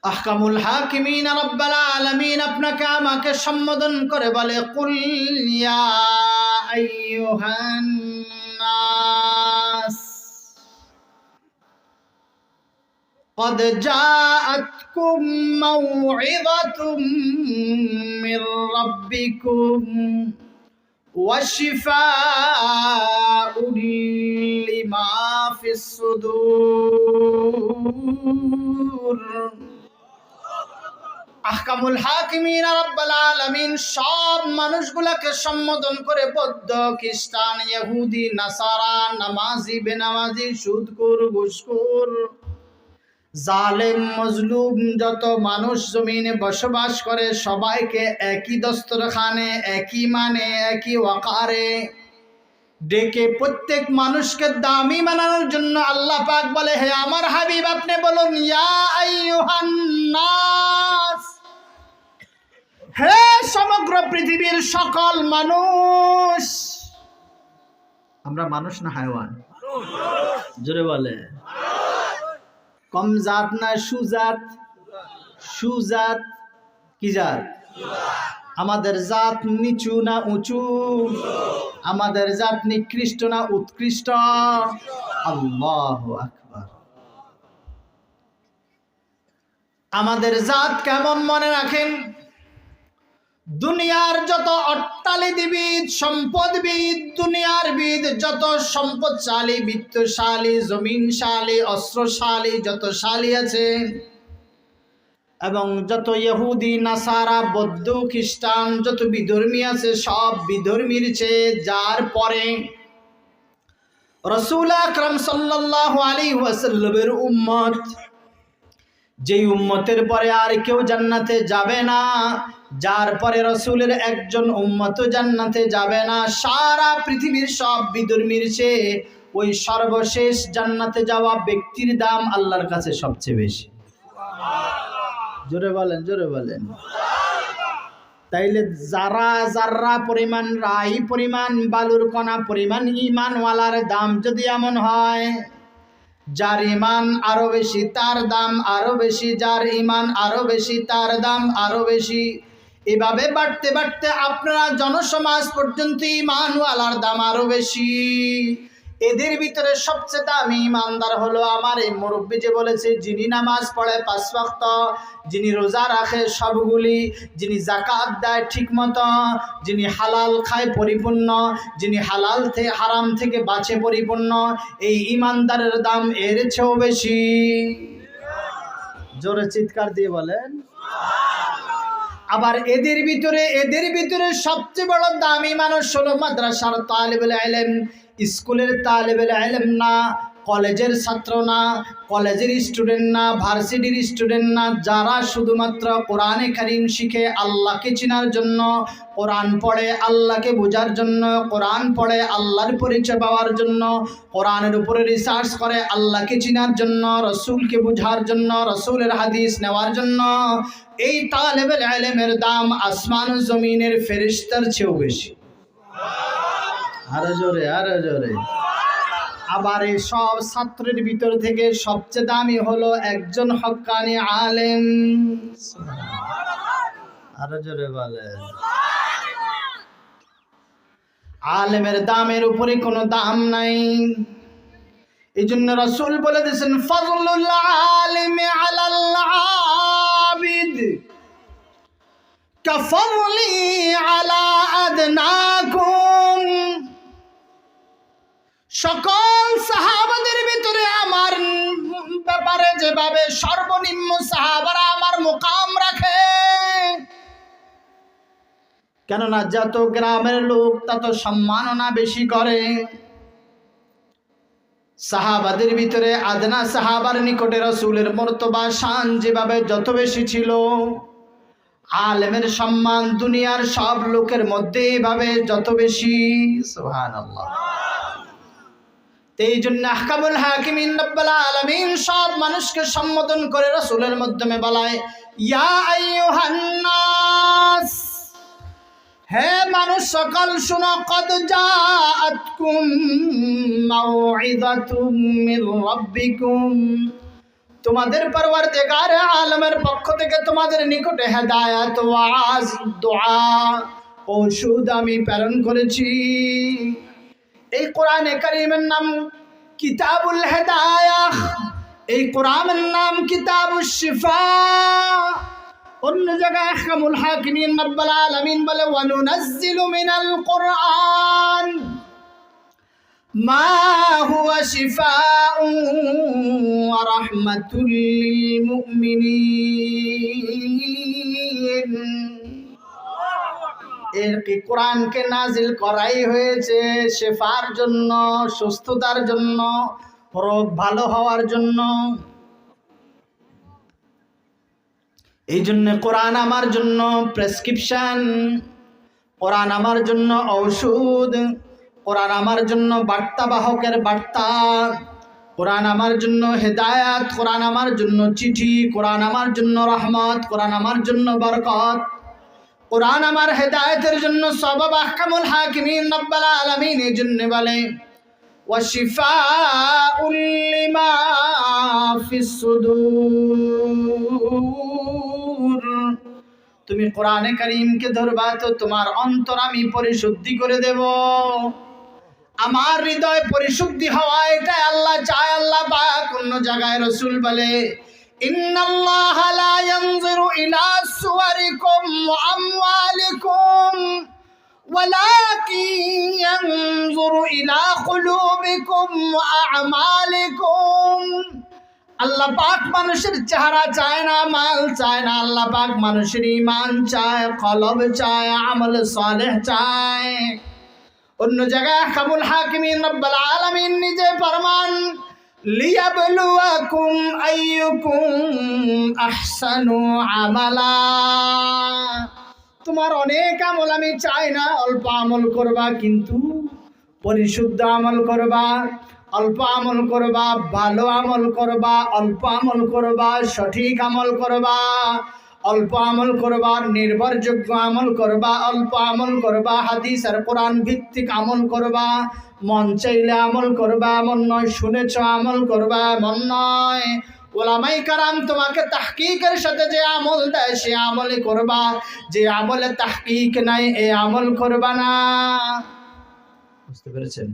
আহকামুল হাকিমিন রব্বুল আলামিন আপনাকে আমাকে সম্বোধন করে বলে, কুল ইয়া আইয়ুহান নাস قد جاءتكم موعظة من ربكم وشفاء لما في الصدور। আহকামুল হাকিমিন রব্বুল আলামিন সব মানুষগুলোকে সম্বোধন করে বৌদ্ধ, খ্রিস্টান, ইহুদি, নাসারা, নামাজি, বেনামাজি, সুদখোর, ঘুষখোর, জালেম, মজলুম যত মানুষ জমিনে বসবাস করে সবাইকে একই দস্তরখানে, একই মানে, একই ওয়াকারে ডেকে প্রত্যেক মানুষকে দামি বানানোর জন্য আল্লাহ পাক বলে, হে আমার হাবিব আপনি বলুন, ইয়া আইয়ুহান নাস, হে সমগ্র পৃথিবীর সকল মানুষ। আমরা মানুষ না হায়ওয়ান? জোরে বলে। কম জাত না সুজাত? সুজাত কি জাত? আমাদের জাত নিচু না উঁচু? আমাদের জাত নিকৃষ্ট না উৎকৃষ্ট? আল্লাহু আকবার। আমাদের জাত কেমন মনে রাখেন, দুনিয়ার যত অট্টালিকাবিদ, সম্পদবিদ, দুনিয়ার বিদ, যত সম্পদশালী, বিত্তশালী, জমিনশালী, অস্ত্রশালী যত শালী আছে, এবং যত ইহুদি, নাসারা, বৌদ্ধ, খ্রিস্টান যত বিধর্মী আছে, সব বিধর্মীর চেয়ে যার পরে রাসূল আকরাম সাল্লাল্লাহু আলাইহি ওয়াসাল্লামের উম্মত, যেই উম্মতের পরে আর কেউ জান্নাতে যাবে না, যার পরে রাসূলের একজন উম্মত জান্নাতে যাবে না, সারা পৃথিবীর সব বিধর্মীর চেয়ে ওই সর্বশেষ জান্নাতে যাওয়া ব্যক্তির দাম আল্লাহর কাছে সবচেয়ে বেশি। জোরে বলেন, জোরে বলেন। তাইলে যারা যারা পরিমাণ, রাই পরিমাণ, বালুর কণা পরিমাণ ঈমানওয়ালার দাম যদি এমন হয়, যার ঈমান আরো বেশি তার দাম আরো বেশি, যার ঈমান আরো বেশি তার দাম আরো বেশি, এভাবে বাড়তে বাড়তে আপনারা জনসমাজ পর্যন্ত ঈমানওয়ালার দাম আরো বেশি। এদের ভিতরে সবচেয়ে দামি ঈমানদার হলো আমার এই মুরব্বী যে বলেছে, যিনি নামাজ পড়ে 5 ওয়াক্ত, যিনি রোজা রাখে সবগুলি, যিনি যাকাত দেয় ঠিক মতো, যিনি হালাল খায় পরিপূর্ণ, যিনি হালাল থেকে হারাম থেকে বাঁচে পরিপূর্ণ, এই ঈমানদারের দাম এর চেয়েও বেশি। জোরে চিৎকার দিয়ে বলেন। আবার এদের ভিতরে সবচেয়ে বড় দামি মানুষ হলো মাদ্রাসার তালিবুল ইলম, স্কুলের তালিবুল ইলম না, কলেজের ছাত্র না, কলেজের স্টুডেন্ট না, ভার্সিটির স্টুডেন্ট না, যারা শুধুমাত্র কোরআনে কারীম শিখে আল্লাহকে চেনার জন্য, কোরআন পড়ে আল্লাহকে বোঝার জন্য, কোরআন পড়ে আল্লাহর পরিচয় পাওয়ার জন্য, কোরআনের উপরে রিসার্চ করে আল্লাহকে চেনার জন্য, রসুলকে বোঝার জন্য, রসুলের হাদিস নেওয়ার জন্য, এই তালেবুল ইলমের দাম আসমান ও জমিনের ফেরেশতার চেয়েও বেশি। আরো জোরে, আরো জোরে। আবার এই সব ছাত্রের ভিতর থেকে সবচেয়ে দামি হলো একজন হক্কানি আলেম। আরো জোরে বলেন। আলেমের দামের উপরে কোনো দাম নাই। এই জন্য রাসূল বলে দিয়েছেন, ফাযলুল আলিমি আলাল আবিদ কাফাযলি আলা আদনাকুম। সকল সাহাবাদের ভিতরে আমার ব্যাপারে যেভাবে সর্বনিম্ন সাহাবারা আমার মুকাম রাখে, কেননা যত গ্রামের লোক তত সম্মাননা বেশি করে, সাহাবাদের ভিতরে আদনা সাহাবার নিকটে রাসূলের মর্তবা শান যেভাবে যত বেশি ছিল, আলেমের সম্মান দুনিয়ার সব লোকের মধ্যে এভাবে যত বেশি। সুবহানাল্লাহ। এই জন্য আহকামুল হাকিমিন রব্বুল আলামিন সব মানুষকে সম্বোধন করে রাসূলের মাধ্যমে বলায়, ইয়া আইয়ুহান নাস, হে মানুষ সকল শুনো, কদ জাআতকুম মাউইযাতুম মির রাব্বিকুম, তোমাদের পরওয়ারদিগার আলম কারিমের পক্ষ থেকে তোমাদের নিকটে হেদায়েত, ওয়াজ, দোয়া, ঔষধ আমি প্রেরণ করেছি। এই কোরআনে কারিমের নাম কিতাবুল হেদায়াহ, এই কোরআনের নাম কিতাবুশ শিফা। অন্য জায়গায় আহকামুল হাকিমিন রব্বুল আলামিন বলে ওয়ানুনাজ্জিলু মিনাল কোরআন মা হুয়া শিফাউন ওয়া রাহমাতুল লিল মুমিনিন। এই কোরআনকে নাজিল করাই হয়েছে শিফার জন্য, সুস্থতার জন্য, রোগ ভালো হওয়ার জন্য। এই জন্য কোরআন আমার জন্য প্রেসক্রিপশন, কোরআন আমার জন্য ঔষধ, কোরআন আমার জন্য বার্তাবাহকের বার্তা, কোরআন আমার জন্য হেদায়াত, কোরআন আমার জন্য চিঠি, কোরআন আমার জন্য রহমত, কোরআন আমার জন্য বরকত, কোরআন আমার হেদায়েতের জন্য সবাব। আহকামুল হাকিমিন রব্বুল আলামিন এই জন্য বলে ওয়াশিফাউল লিমা ফিস সুদূর। তুমি কোরআনে কারীমকে ধরবা তো তোমার অন্তর আমি পরিশুদ্ধি করে দেব। আমার হৃদয় পরিশুদ্ধি হওয়া এটা আল্লাহ চায়। আল্লাহ পাক অন্য জায়গায় রাসূল বলে ইন্নাল্লাহা লা ইয়ানজুরু ইলা সুওয়ারিকুম ওয়া আমওয়ালিকুম ওয়ালাকিন ইয়ানজুরু ইলা কুলুবিকুম ওয়া আমালিকুম। আল্লাহ পাক মানুষের চেহারা চায় না, মাল চায় না। আল্লাহ পাক মানুষের ঈমান চায়, কলব চায়, আমল সালেহ চায়। অন্য জায়গায় আহকামুল হাকিমিন রব্বুল আলামিন নিজে ফরমান লিয়াবলুয়াকুম আইয়ুকুম আহসানু আমালা। তোমার অনেক আমল আমি চাই না, অল্প আমল করবা, কিন্তু পরিশুদ্ধ আমল করবা। অল্প আমল করবা, ভালো আমল করবা, অল্প আমল করবা, সঠিক আমল করবা, অল্প আমল করবা, নির্ভরযোগ্য আমল করবা, অল্প আমল করবা, হাদিস আর কোরআন ভিত্তিক আমল করবা। মন চাইলে আমল করবা, মন নয় শুনেছ আমল করবা, মন নয়। ওলামায়ে কেরাম তোমাকে তাহকিকের সাথে যে আমল দেয় সে আমলই করবা, যে আমলে তাহকিক নাই এ আমল করবা না। বুঝতে পেরেছেন?